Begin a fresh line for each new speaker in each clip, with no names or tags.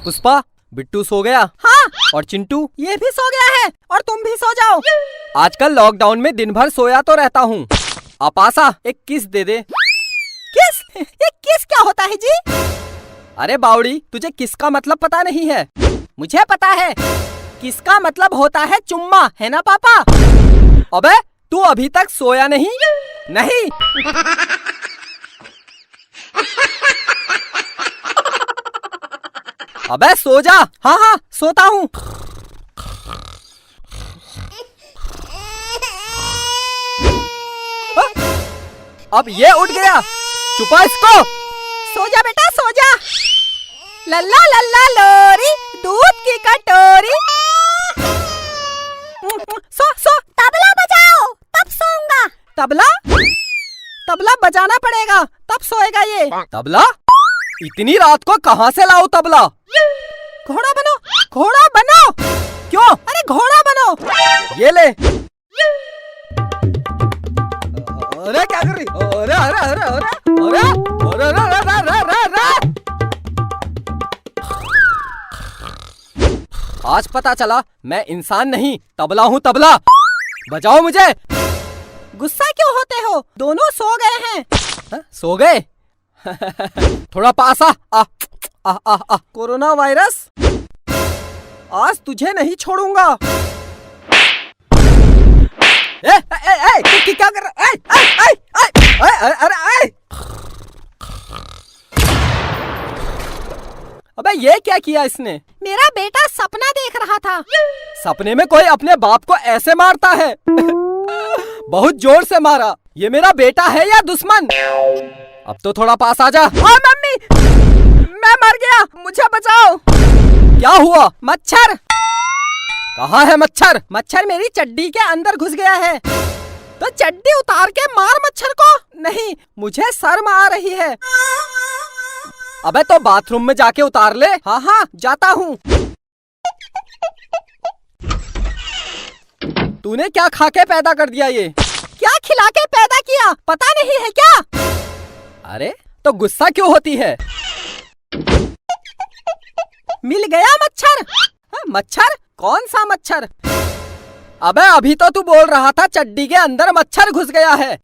पुष्पा, बिट्टू सो गया?
हाँ।
और चिंटू?
ये भी सो गया है। और तुम भी सो जाओ।
आजकल लॉकडाउन में दिन भर सोया तो रहता हूँ। अपासा, एक किस दे दे।
किस? ये किस क्या होता है जी?
अरे बावड़ी, तुझे किस का मतलब पता नहीं है?
मुझे पता है। किसका मतलब होता है चुम्मा, है ना पापा?
अबे, तू अभी तक सोया नहीं?
नहीं।
अबे सो जा।
हाँ हाँ, सोता हूँ।
अब ये उठ गया, छुपा इसको।
सो जा बेटा, सो जा। लल्ला लल्ला लोरी, दूध की कटोरी। सो सो, तबला बजाओ, तब सोऊंगा। तबला? तबला बजाना पड़ेगा, तब सोएगा ये।
तबला? इतनी रात को कहाँ से लाओ तबला?
घोड़ा बनो, घोड़ा बनो।
क्यों?
अरे घोड़ा बनो।
ये ले। अरे क्या कर रही? अरे अरे अरे अरे अरे अरे अरे अरे अरे अरे। आज पता चला मैं इंसान नहीं, तबला हूँ तबला। बजाओ मुझे।
गुस्सा क्यों होते हो? दोनों सो गए हैं।
हा? सो गए? थोड़ा पास आ। आ, आ, आ, आ।
कोरोना वायरस, आज तुझे नहीं छोड़ूंगा।
तू क्या कर रहा है? अरे अबे ये क्या किया इसने?
मेरा बेटा सपना देख रहा था।
सपने में कोई अपने बाप को ऐसे मारता है? बहुत जोर से मारा। ये मेरा बेटा है या दुश्मन? अब तो थोड़ा पास आ जा।
ओ मम्मी, मैं मर गया, मुझे बचाओ।
क्या हुआ?
मच्छर।
कहाँ है मच्छर?
मच्छर मेरी चड्डी के अंदर घुस गया है। तो चड्डी उतार के मार मच्छर को। नहीं, मुझे शर्म आ रही है।
अबे तो बाथरूम में जाके उतार ले।
हाँ हाँ, जाता हूँ।
तूने क्या खा के पैदा कर दिया ये?
क्या खिला के पैदा किया, पता नहीं है क्या?
अरे तो गुस्सा क्यों होती है?
मिल गया मच्छर।
मच्छर? कौन सा मच्छर? अबे अभी तो तू बोल रहा था चड्डी के अंदर मच्छर घुस गया है।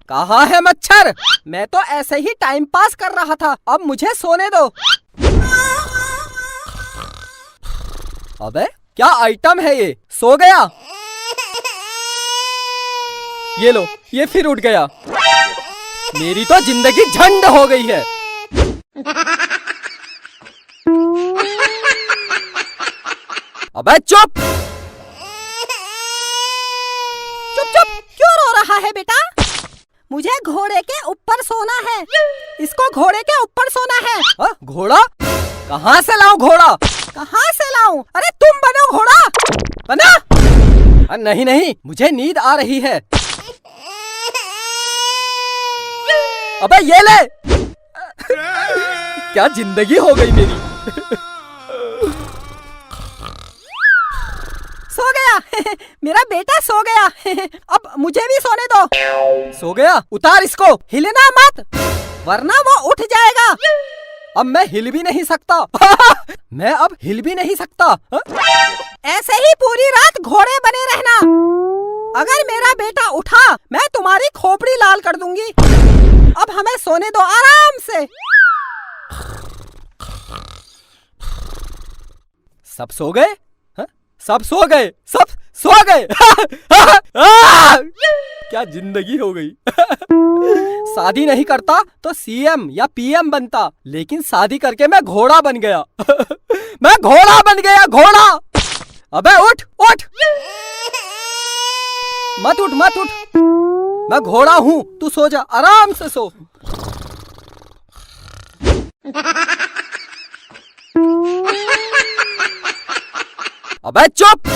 कहाँ है मच्छर?
मैं तो ऐसे ही टाइम पास कर रहा था, अब मुझे सोने दो।
अबे क्या आइटम है ये? सो गया? ये लो, ये फिर उठ गया। मेरी तो जिंदगी झंड हो गई है। अबे चुप!
चुप चुप, क्यों रो रहा है बेटा? मुझे घोड़े के ऊपर सोना है। इसको घोड़े के ऊपर सोना है।
घोड़ा? कहाँ से लाऊं घोड़ा?
कहाँ से लाऊं? अरे तुम बनो घोड़ा।
बना? नहीं नहीं, मुझे नींद आ रही है। अबे ये ले। क्या जिंदगी हो गई मेरी।
सो गया। मेरा बेटा सो गया। अब मुझे भी सोने दो।
सो गया? उतार इसको।
हिलना मत, वरना वो उठ जाएगा।
अब मैं हिल भी नहीं सकता। मैं अब हिल भी नहीं सकता।
ऐसे ही पूरी रात घोड़े बने रहना। अगर मेरा बेटा उठा, मैं तुम्हारी खोपड़ी लाल कर दूंगी। अब हमें सोने दो आराम से।
सब सो गए? सब सो गए, सब सो गए। क्या जिंदगी हो गई। शादी नहीं करता तो सीएम या पीएम बनता, लेकिन शादी करके मैं घोड़ा बन गया। मैं घोड़ा बन गया, घोड़ा। अबे उठ उठ। मत उठ मत उठ। मैं घोड़ा हूँ, तू सो जा, आराम से सो। अबे चुप।